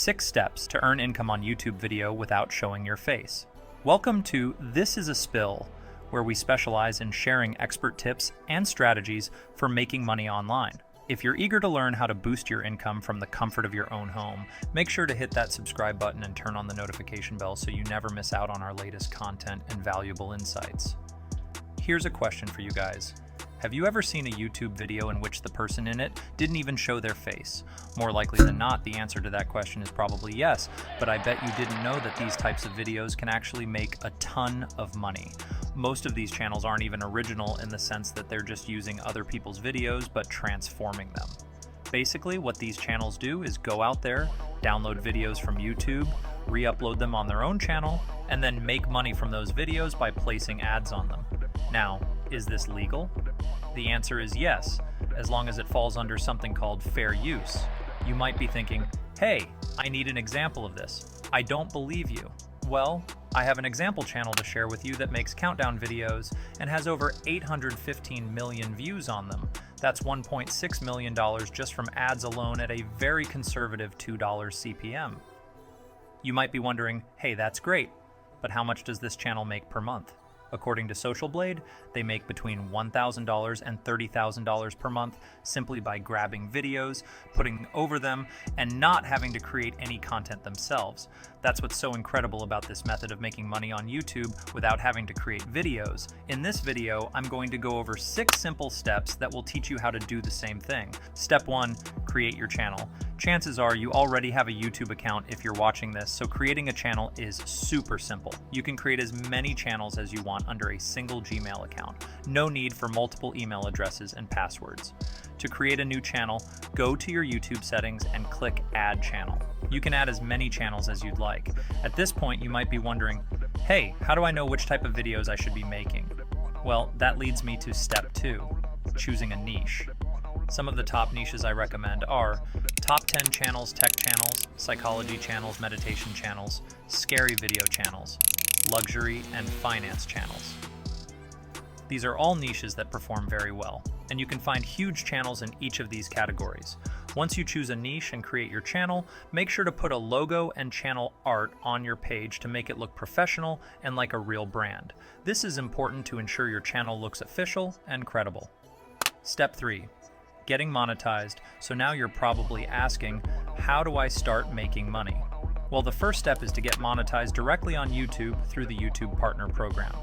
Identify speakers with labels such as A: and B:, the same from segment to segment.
A: 6 steps to earn income on YouTube video without showing your face. Welcome to This is a Spill, where we specialize in sharing expert tips and strategies for making money online. If you're eager to learn how to boost your income from the comfort of your own home, make sure to hit that subscribe button and turn on the notification bell so you never miss out on our latest content and valuable insights. Here's a question for you guys. Have you ever seen a YouTube video in which the person in it didn't even show their face? More likely than not, the answer to that question is probably yes, but I bet you didn't know that these types of videos can actually make a ton of money. Most of these channels aren't even original in the sense that they're just using other people's videos but transforming them. Basically, what these channels do is go out there, download videos from YouTube, re-upload them on their own channel, and then make money from those videos by placing ads on them. Now, is this legal? The answer is yes, as long as it falls under something called fair use. You might be thinking, hey, I need an example of this. I don't believe you. Well, I have an example channel to share with you that makes countdown videos and has over 815 million views on them. That's $1.6 million just from ads alone at a very conservative $2 CPM. You might be wondering, hey, that's great, but how much does this channel make per month? According to Social Blade, they make between $1,000 and $30,000 per month simply by grabbing videos, putting over them, and not having to create any content themselves. That's what's so incredible about this method of making money on YouTube without having to create videos. In this video, I'm going to go over 6 simple steps that will teach you how to do the same thing. Step 1, create your channel. Chances are you already have a YouTube account if you're watching this, so creating a channel is super simple. You can create as many channels as you want under a single Gmail account. No need for multiple email addresses and passwords. To create a new channel, go to your YouTube settings and click Add Channel. You can add as many channels as you'd like. At this point, you might be wondering, hey, how do I know which type of videos I should be making? Well, that leads me to step 2, choosing a niche. Some of the top niches I recommend are top 10 channels, tech channels, psychology channels, meditation channels, scary video channels, luxury and finance channels. These are all niches that perform very well, and you can find huge channels in each of these categories. Once you choose a niche and create your channel, make sure to put a logo and channel art on your page to make it look professional and like a real brand. This is important to ensure your channel looks official and credible. Step 3. Getting monetized. So now you're probably asking, how do I start making money? Well, the first step is to get monetized directly on YouTube through the YouTube Partner Program.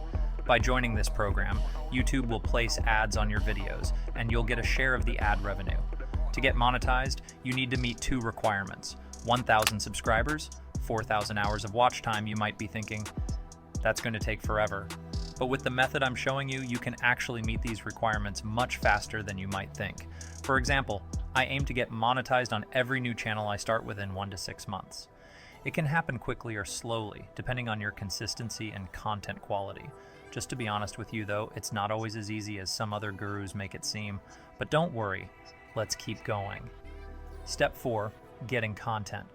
A: By joining this program, YouTube will place ads on your videos, and you'll get a share of the ad revenue. To get monetized, you need to meet 2 requirements: 1,000 subscribers, 4,000 hours of watch time. You might be thinking, that's going to take forever. But with the method I'm showing you, you can actually meet these requirements much faster than you might think. For example, I aim to get monetized on every new channel I start within 1 to 6 months. It can happen quickly or slowly, depending on your consistency and content quality. Just to be honest with you though, it's not always as easy as some other gurus make it seem. But don't worry, let's keep going. Step 4, getting content.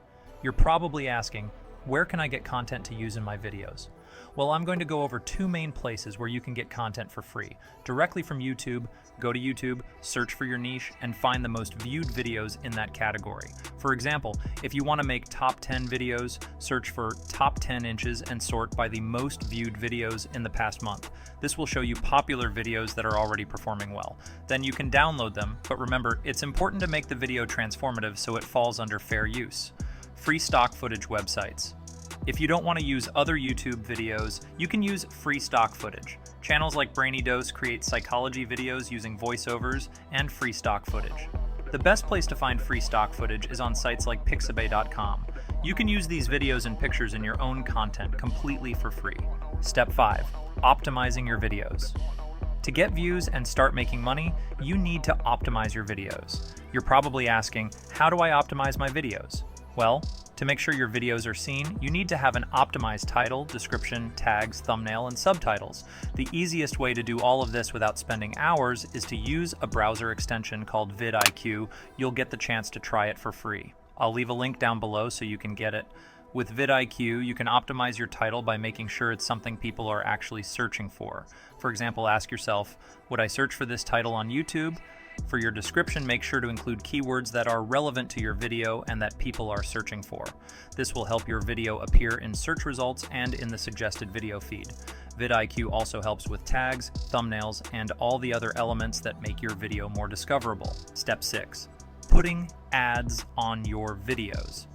A: You're probably asking, where can I get content to use in my videos? Well, I'm going to go over 2 main places where you can get content for free. Directly from YouTube, go to YouTube, search for your niche, and find the most viewed videos in that category. For example, if you want to make top 10 videos, search for top 10 inches and sort by the most viewed videos in the past month. This will show you popular videos that are already performing well. Then you can download them, but remember, it's important to make the video transformative so it falls under fair use. Free stock footage websites. If you don't want to use other YouTube videos, you can use free stock footage. Channels like Brainy Dose create psychology videos using voiceovers and free stock footage. The best place to find free stock footage is on sites like pixabay.com. You can use these videos and pictures in your own content completely for free. Step 5. Optimizing your videos. To get views and start making money, you need to optimize your videos. You're probably asking, how do I optimize my videos? Well, to make sure your videos are seen, you need to have an optimized title, description, tags, thumbnail, and subtitles. The easiest way to do all of this without spending hours is to use a browser extension called vidIQ. You'll get the chance to try it for free. I'll leave a link down below so you can get it. With vidIQ, you can optimize your title by making sure it's something people are actually searching for. For example, ask yourself, would I search for this title on YouTube? For your description, make sure to include keywords that are relevant to your video and that people are searching for. This will help your video appear in search results and in the suggested video feed. vidIQ also helps with tags, thumbnails, and all the other elements that make your video more discoverable. Step 6. Putting ads on your videos.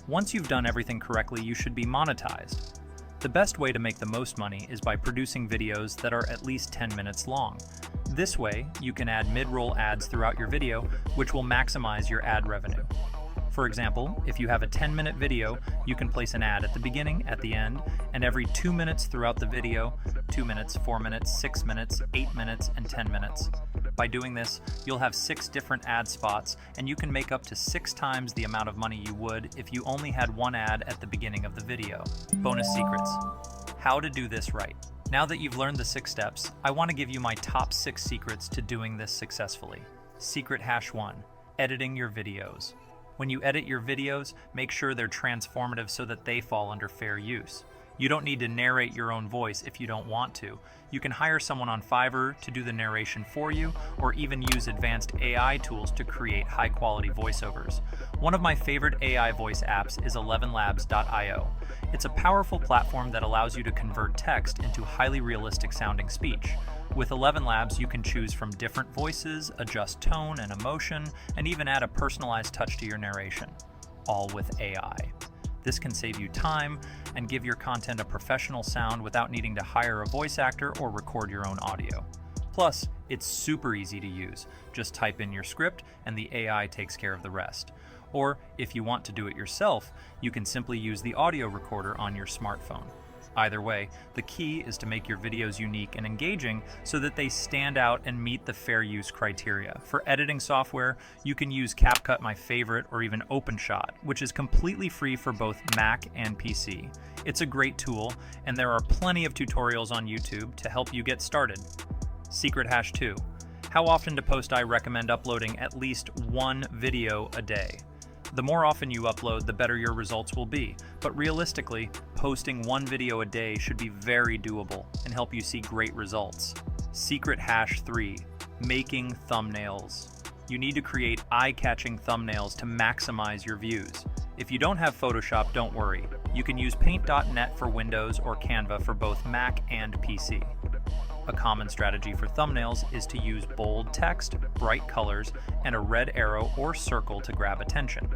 A: Once you've done everything correctly, you should be monetized. The best way to make the most money is by producing videos that are at least 10 minutes long. This way, you can add mid-roll ads throughout your video, which will maximize your ad revenue. For example, if you have a 10-minute video, you can place an ad at the beginning, at the end, and every 2 minutes throughout the video, 2 minutes, 4 minutes, 6 minutes, 8 minutes, and 10 minutes. By doing this, you'll have 6 different ad spots, and you can make up to 6 times the amount of money you would if you only had one ad at the beginning of the video. Bonus secrets. How to do this right. Now that you've learned the 6 steps, I want to give you my top 6 secrets to doing this successfully. Secret hash 1. Editing your videos. When you edit your videos, make sure they're transformative so that they fall under fair use. You don't need to narrate your own voice if you don't want to. You can hire someone on Fiverr to do the narration for you, or even use advanced AI tools to create high-quality voiceovers. One of my favorite AI voice apps is 11labs.io. It's a powerful platform that allows you to convert text into highly realistic-sounding speech. With 11 Labs, you can choose from different voices, adjust tone and emotion, and even add a personalized touch to your narration, all with AI. This can save you time and give your content a professional sound without needing to hire a voice actor or record your own audio. Plus, it's super easy to use. Just type in your script and the AI takes care of the rest. Or, if you want to do it yourself, you can simply use the audio recorder on your smartphone. Either way, the key is to make your videos unique and engaging so that they stand out and meet the fair use criteria. For editing software, you can use CapCut, my favorite, or even OpenShot, which is completely free for both Mac and PC. It's a great tool, and there are plenty of tutorials on YouTube to help you get started. Secret hash 2. How often to post? I recommend uploading at least 1 video a day. The more often you upload, the better your results will be. But realistically, posting 1 video a day should be very doable and help you see great results. Secret hash 3. Making thumbnails. You need to create eye-catching thumbnails to maximize your views. If you don't have Photoshop, don't worry. You can use Paint.net for Windows or Canva for both Mac and PC. A common strategy for thumbnails is to use bold text, bright colors, and a red arrow or circle to grab attention.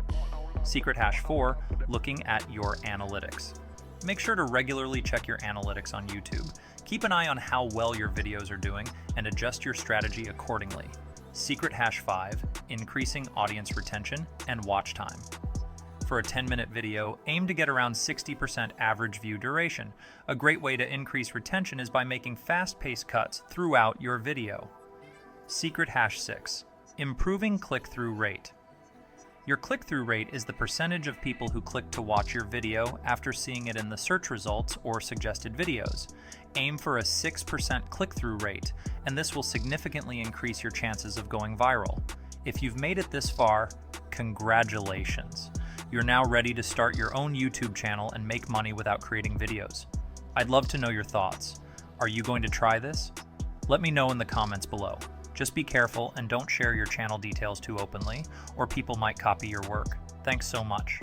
A: Secret hash 4. Looking at your analytics. Make sure to regularly check your analytics on YouTube. Keep an eye on how well your videos are doing and adjust your strategy accordingly. Secret hash 5. Increasing audience retention and watch time. For a 10-minute video, aim to get around 60% average view duration. A great way to increase retention is by making fast-paced cuts throughout your video. Secret hash 6. Improving click-through rate. Your click-through rate is the percentage of people who click to watch your video after seeing it in the search results or suggested videos. Aim for a 6% click-through rate, and this will significantly increase your chances of going viral. If you've made it this far, congratulations! You're now ready to start your own YouTube channel and make money without creating videos. I'd love to know your thoughts. Are you going to try this? Let me know in the comments below. Just be careful and don't share your channel details too openly, or people might copy your work. Thanks so much.